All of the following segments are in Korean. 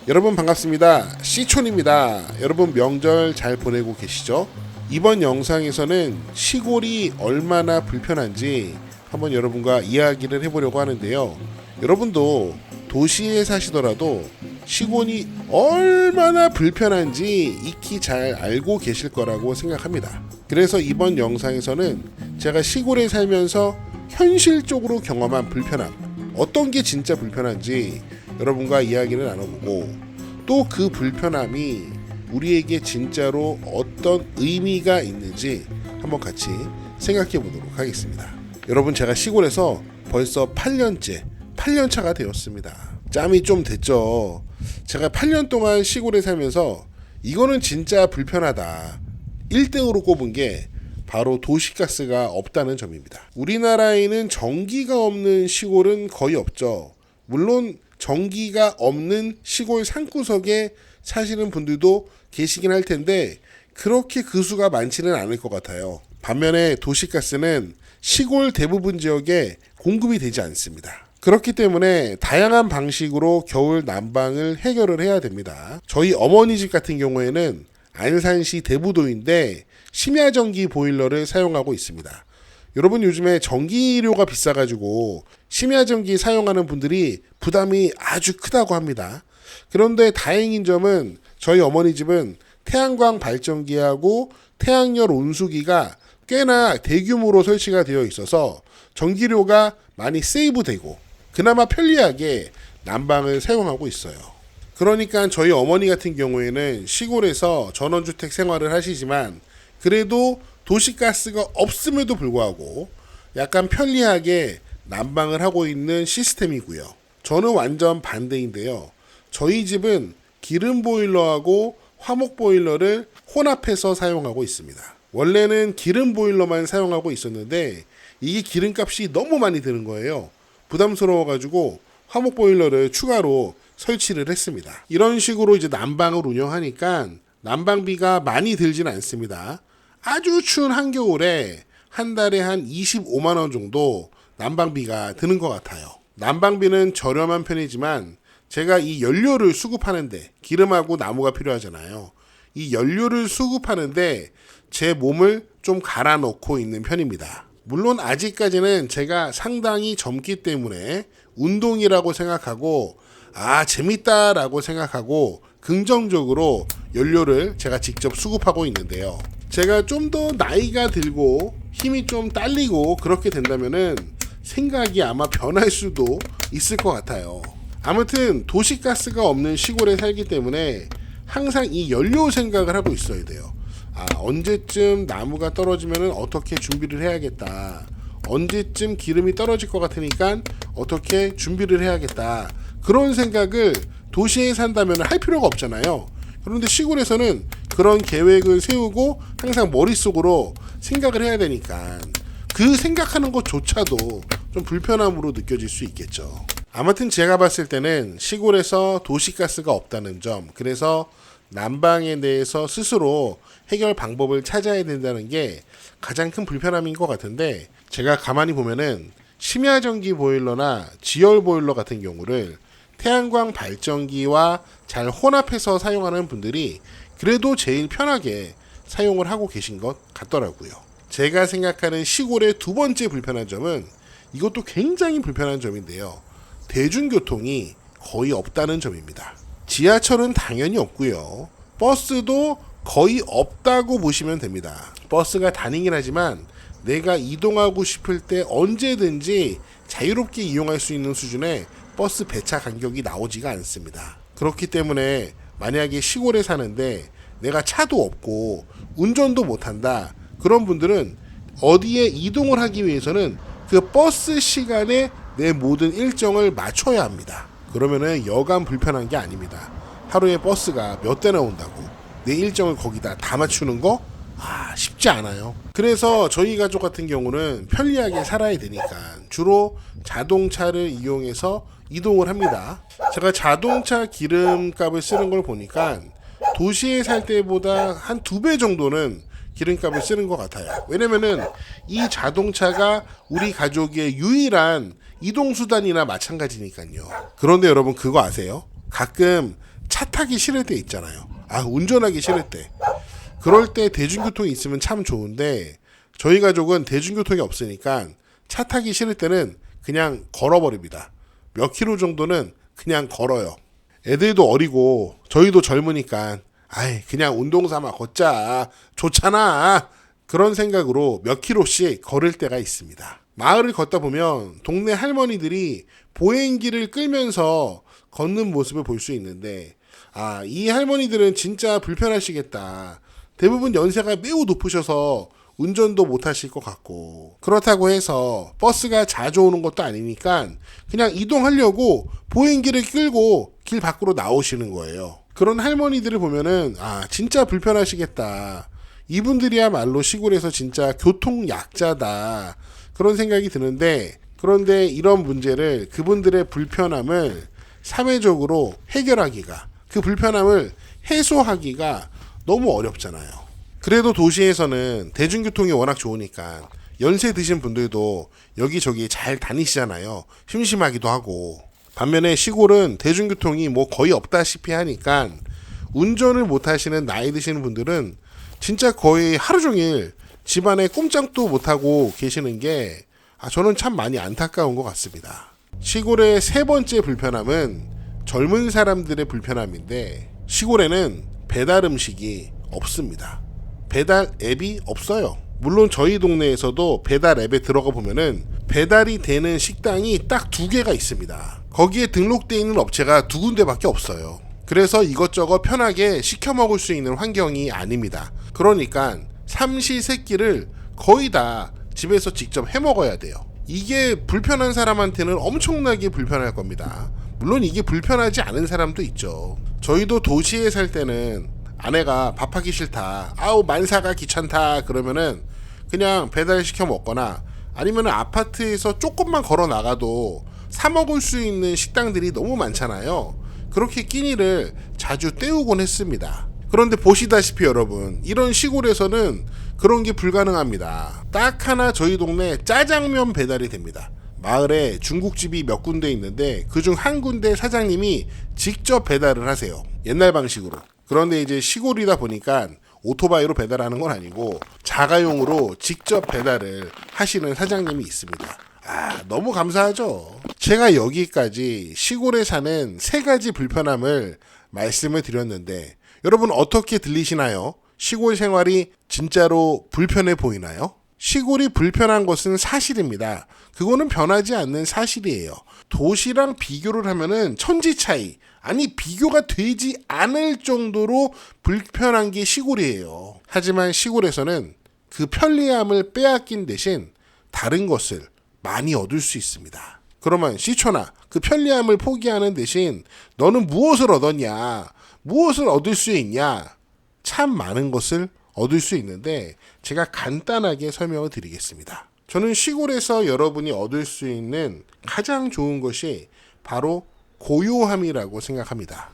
여러분 반갑습니다. 시촌입니다. 여러분 명절 잘 보내고 계시죠? 이번 영상에서는 시골이 얼마나 불편한지 한번 여러분과 이야기를 해보려고 하는데요. 여러분도 도시에 사시더라도 시골이 얼마나 불편한지 익히 잘 알고 계실 거라고 생각합니다. 그래서 이번 영상에서는 제가 시골에 살면서 현실적으로 경험한 불편함, 어떤 게 진짜 불편한지 여러분과 이야기를 나눠보고 또 그 불편함이 우리에게 진짜로 어떤 의미가 있는지 한번 같이 생각해 보도록 하겠습니다. 여러분, 제가 시골에서 벌써 8년차가 되었습니다. 짬이 좀 됐죠. 제가 8년 동안 시골에 살면서 이거는 진짜 불편하다 1등으로 꼽은 게 바로 도시가스가 없다는 점입니다. 우리나라에는 전기가 없는 시골은 거의 없죠. 물론 전기가 없는 시골 산구석에 사시는 분들도 계시긴 할 텐데 그렇게 그 수가 많지는 않을 것 같아요. 반면에 도시가스는 시골 대부분 지역에 공급이 되지 않습니다. 그렇기 때문에 다양한 방식으로 겨울 난방을 해결을 해야 됩니다. 저희 어머니 집 같은 경우에는 안산시 대부도인데 심야전기 보일러를 사용하고 있습니다. 여러분, 요즘에 전기료가 비싸가지고 심야전기 사용하는 분들이 부담이 아주 크다고 합니다. 그런데 다행인 점은 저희 어머니 집은 태양광 발전기하고 태양열 온수기가 꽤나 대규모로 설치가 되어 있어서 전기료가 많이 세이브되고 그나마 편리하게 난방을 사용하고 있어요. 그러니까 저희 어머니 같은 경우에는 시골에서 전원주택 생활을 하시지만 그래도 도시가스가 없음에도 불구하고 약간 편리하게 난방을 하고 있는 시스템이고요. 저는 완전 반대인데요. 저희 집은 기름 보일러하고 화목 보일러를 혼합해서 사용하고 있습니다. 원래는 기름 보일러만 사용하고 있었는데 이게 기름값이 너무 많이 드는 거예요. 부담스러워가지고 화목 보일러를 추가로 설치를 했습니다. 이런 식으로 이제 난방을 운영하니까 난방비가 많이 들진 않습니다. 아주 추운 한겨울에 한 달에 한 25만 원 정도 난방비가 드는 것 같아요. 난방비는 저렴한 편이지만 제가 이 연료를 수급하는데 기름하고 나무가 필요하잖아요. 이 연료를 수급하는데 제 몸을 좀 갈아 넣고 있는 편입니다. 물론 아직까지는 제가 상당히 젊기 때문에 운동이라고 생각하고 재밌다라고 생각하고 긍정적으로 연료를 제가 직접 수급하고 있는데요. 제가 좀 더 나이가 들고 힘이 좀 딸리고 그렇게 된다면은 생각이 아마 변할 수도 있을 것 같아요. 아무튼 도시가스가 없는 시골에 살기 때문에 항상 이 연료 생각을 하고 있어야 돼요. 언제쯤 나무가 떨어지면 어떻게 준비를 해야겠다. 언제쯤 기름이 떨어질 것 같으니까 어떻게 준비를 해야겠다. 그런 생각을 도시에 산다면 할 필요가 없잖아요. 그런데 시골에서는 그런 계획을 세우고 항상 머릿속으로 생각을 해야 되니까 그 생각하는 것조차도 좀 불편함으로 느껴질 수 있겠죠. 아무튼 제가 봤을 때는 시골에서 도시가스가 없다는 점, 그래서 난방에 대해서 스스로 해결 방법을 찾아야 된다는 게 가장 큰 불편함인 것 같은데, 제가 가만히 보면은 심야전기 보일러나 지열 보일러 같은 경우를 태양광 발전기와 잘 혼합해서 사용하는 분들이 그래도 제일 편하게 사용을 하고 계신 것 같더라고요. 제가 생각하는 시골의 두 번째 불편한 점은 이것도 굉장히 불편한 점인데요. 대중교통이 거의 없다는 점입니다. 지하철은 당연히 없고요. 버스도 거의 없다고 보시면 됩니다. 버스가 다니긴 하지만 내가 이동하고 싶을 때 언제든지 자유롭게 이용할 수 있는 수준의 버스 배차 간격이 나오지가 않습니다. 그렇기 때문에 만약에 시골에 사는데 내가 차도 없고 운전도 못한다, 그런 분들은 어디에 이동을 하기 위해서는 그 버스 시간에 내 모든 일정을 맞춰야 합니다. 그러면은 여간 불편한 게 아닙니다. 하루에 버스가 몇 대나 온다고 내 일정을 거기다 다 맞추는 거 쉽지 않아요. 그래서 저희 가족 같은 경우는 편리하게 살아야 되니까 주로 자동차를 이용해서 이동을 합니다. 제가 자동차 기름값을 쓰는 걸 보니까 도시에 살 때보다 한 2배 정도는 기름값을 쓰는 것 같아요. 왜냐면은 이 자동차가 우리 가족의 유일한 이동수단이나 마찬가지니까요. 그런데 여러분 그거 아세요? 가끔 타기 싫을 때 있잖아요. 운전하기 싫을 때. 그럴 때 대중교통이 있으면 참 좋은데 저희 가족은 대중교통이 없으니까 차 타기 싫을 때는 그냥 걸어버립니다. 몇 킬로 정도는 그냥 걸어요. 애들도 어리고 저희도 젊으니까 그냥 운동 삼아 걷자. 좋잖아. 그런 생각으로 몇 킬로씩 걸을 때가 있습니다. 마을을 걷다 보면 동네 할머니들이 보행기를 끌면서 걷는 모습을 볼 수 있는데 이 할머니들은 진짜 불편하시겠다. 대부분 연세가 매우 높으셔서 운전도 못 하실 것 같고 그렇다고 해서 버스가 자주 오는 것도 아니니까 그냥 이동하려고 보행기를 끌고 길 밖으로 나오시는 거예요. 그런 할머니들을 보면은 진짜 불편하시겠다. 이분들이야말로 시골에서 진짜 교통 약자다. 그런 생각이 드는데 그런데 이런 문제를 그분들의 불편함을 사회적으로 해결하기가 그 불편함을 해소하기가 너무 어렵잖아요. 그래도 도시에서는 대중교통이 워낙 좋으니까 연세 드신 분들도 여기저기 잘 다니시잖아요. 심심하기도 하고. 반면에 시골은 대중교통이 거의 없다시피 하니까 운전을 못 하시는 나이 드시는 분들은 진짜 거의 하루 종일 집안에 꼼짝도 못하고 계시는 게 저는 참 많이 안타까운 것 같습니다. 시골의 세 번째 불편함은 젊은 사람들의 불편함인데 시골에는 배달 음식이 없습니다. 배달 앱이 없어요. 물론 저희 동네에서도 배달 앱에 들어가 보면은 배달이 되는 식당이 딱 2개가 있습니다. 거기에 등록되어 있는 업체가 2군데밖에 없어요. 그래서 이것저것 편하게 시켜 먹을 수 있는 환경이 아닙니다. 그러니까 삼시세끼를 거의 다 집에서 직접 해 먹어야 돼요. 이게 불편한 사람한테는 엄청나게 불편할 겁니다. 물론 이게 불편하지 않은 사람도 있죠. 저희도 도시에 살 때는 아내가 밥하기 싫다, 만사가 귀찮다 그러면은 그냥 배달시켜 먹거나 아니면 아파트에서 조금만 걸어 나가도 사 먹을 수 있는 식당들이 너무 많잖아요. 그렇게 끼니를 자주 때우곤 했습니다. 그런데 보시다시피 여러분, 이런 시골에서는 그런 게 불가능합니다. 딱 하나 저희 동네 짜장면 배달이 됩니다. 마을에 중국집이 몇 군데 있는데 그중 한 군데 사장님이 직접 배달을 하세요. 옛날 방식으로. 그런데 이제 시골이다 보니까 오토바이로 배달하는 건 아니고 자가용으로 직접 배달을 하시는 사장님이 있습니다. 너무 감사하죠. 제가 여기까지 시골에 사는 3가지 불편함을 말씀을 드렸는데 여러분 어떻게 들리시나요? 시골 생활이 진짜로 불편해 보이나요? 시골이 불편한 것은 사실입니다. 그거는 변하지 않는 사실이에요. 도시랑 비교를 하면은 천지 차이, 비교가 되지 않을 정도로 불편한 게 시골이에요. 하지만 시골에서는 그 편리함을 빼앗긴 대신 다른 것을 많이 얻을 수 있습니다. 그러면 시초나 그 편리함을 포기하는 대신 너는 무엇을 얻었냐? 무엇을 얻을 수 있냐? 참 많은 것을 얻을 수 있는데 제가 간단하게 설명을 드리겠습니다. 저는 시골에서 여러분이 얻을 수 있는 가장 좋은 것이 바로 고요함이라고 생각합니다.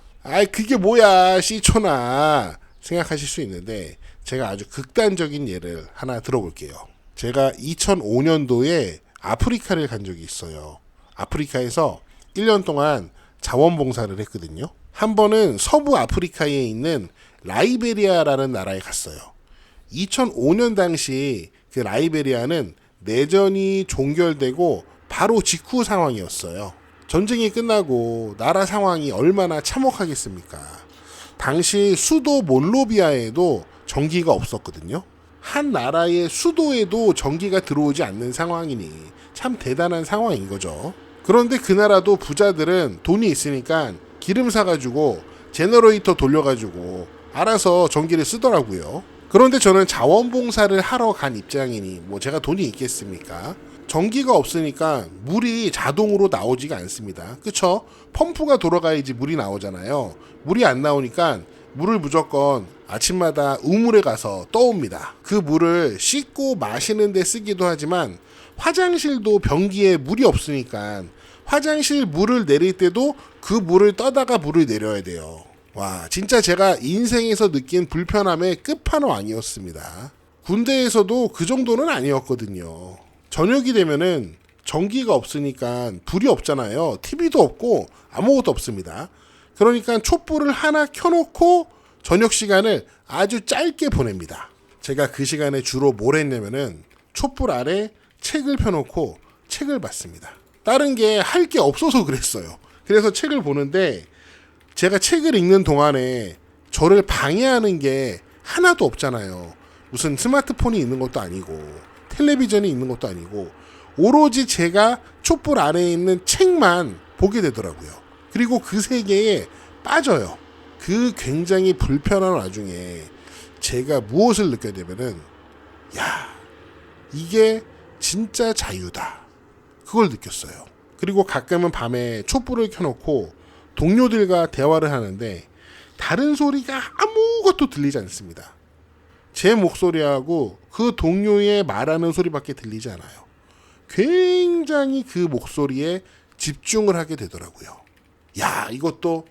그게 뭐야 시초나 생각하실 수 있는데 제가 아주 극단적인 예를 하나 들어볼게요. 제가 2005년도에 아프리카를 간 적이 있어요. 아프리카에서 1년 동안 자원봉사를 했거든요. 한 번은 서부 아프리카에 있는 라이베리아라는 나라에 갔어요. 2005년 당시 그 라이베리아는 내전이 종결되고 바로 직후 상황이었어요. 전쟁이 끝나고 나라 상황이 얼마나 참혹하겠습니까? 당시 수도 몬로비아에도 전기가 없었거든요. 한 나라의 수도에도 전기가 들어오지 않는 상황이니 참 대단한 상황인 거죠. 그런데 그 나라도 부자들은 돈이 있으니까 기름 사가지고 제너레이터 돌려가지고 알아서 전기를 쓰더라고요. 그런데 저는 자원봉사를 하러 간 입장이니 제가 돈이 있겠습니까? 전기가 없으니까 물이 자동으로 나오지가 않습니다. 그쵸? 펌프가 돌아가야지 물이 나오잖아요. 물이 안 나오니까 물을 무조건 아침마다 우물에 가서 떠옵니다. 그 물을 씻고 마시는 데 쓰기도 하지만 화장실도 변기에 물이 없으니까 화장실 물을 내릴 때도 그 물을 떠다가 물을 내려야 돼요. 와, 진짜 제가 인생에서 느낀 불편함의 끝판왕이었습니다. 군대에서도 그 정도는 아니었거든요. 저녁이 되면은 전기가 없으니까 불이 없잖아요. TV도 없고 아무것도 없습니다. 그러니까 촛불을 하나 켜놓고 저녁 시간을 아주 짧게 보냅니다. 제가 그 시간에 주로 뭘 했냐면은 촛불 아래 책을 펴놓고 책을 봤습니다. 다른 게 할 게 없어서 그랬어요. 그래서 책을 보는데 제가 책을 읽는 동안에 저를 방해하는 게 하나도 없잖아요. 무슨 스마트폰이 있는 것도 아니고 텔레비전이 있는 것도 아니고 오로지 제가 촛불 아래에 있는 책만 보게 되더라고요. 그리고 그 세계에 빠져요. 그 굉장히 불편한 와중에 제가 무엇을 느껴야 되면은 야, 이게 진짜 자유다. 그걸 느꼈어요. 그리고 가끔은 밤에 촛불을 켜놓고 동료들과 대화를 하는데 다른 소리가 아무것도 들리지 않습니다. 제 목소리하고 그 동료의 말하는 소리밖에 들리지 않아요. 굉장히 그 목소리에 집중을 하게 되더라고요. 야, 이것도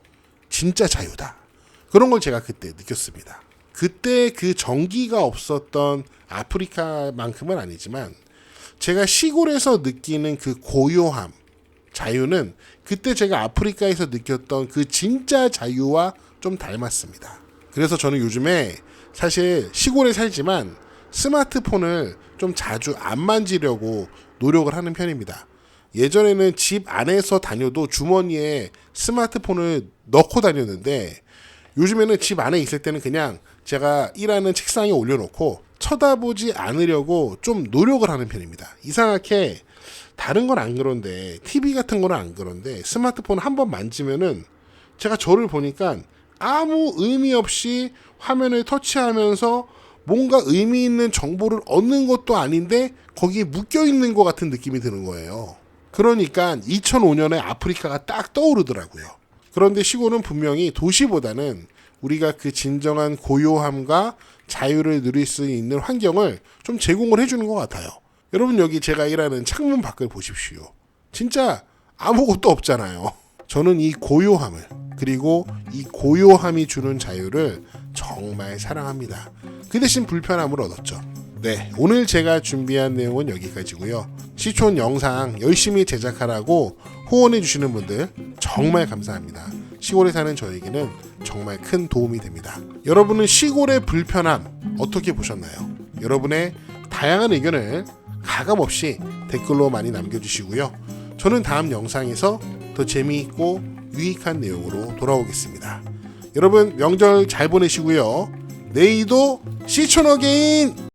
진짜 자유다. 그런 걸 제가 그때 느꼈습니다. 그때 그 전기가 없었던 아프리카만큼은 아니지만 제가 시골에서 느끼는 그 고요함, 자유는 그때 제가 아프리카에서 느꼈던 그 진짜 자유와 좀 닮았습니다. 그래서 저는 요즘에 사실 시골에 살지만 스마트폰을 좀 자주 안 만지려고 노력을 하는 편입니다. 예전에는 집 안에서 다녀도 주머니에 스마트폰을 넣고 다녔는데 요즘에는 집 안에 있을 때는 그냥 제가 일하는 책상에 올려놓고 쳐다보지 않으려고 좀 노력을 하는 편입니다. 이상하게 다른 건 안 그런데 TV 같은 거는 안 그런데 스마트폰 한번 만지면은 제가 저를 보니까 아무 의미 없이 화면을 터치하면서 뭔가 의미 있는 정보를 얻는 것도 아닌데 거기에 묶여 있는 것 같은 느낌이 드는 거예요. 그러니까 2005년에 아프리카가 딱 떠오르더라고요. 그런데 시골은 분명히 도시보다는 우리가 그 진정한 고요함과 자유를 누릴 수 있는 환경을 좀 제공을 해주는 것 같아요. 여러분 여기 제가 일하는 창문 밖을 보십시오. 진짜 아무것도 없잖아요. 저는 이 고요함을 그리고 이 고요함이 주는 자유를 정말 사랑합니다. 그 대신 불편함을 얻었죠. 네, 오늘 제가 준비한 내용은 여기까지고요. 시촌 영상 열심히 제작하라고 후원해 주시는 분들 정말 감사합니다. 시골에 사는 저에게는 정말 큰 도움이 됩니다. 여러분은 시골의 불편함 어떻게 보셨나요? 여러분의 다양한 의견을 가감없이 댓글로 많이 남겨주시고요. 저는 다음 영상에서 더 재미있고 유익한 내용으로 돌아오겠습니다. 여러분 명절 잘 보내시고요. 내일도 시촌 어게인!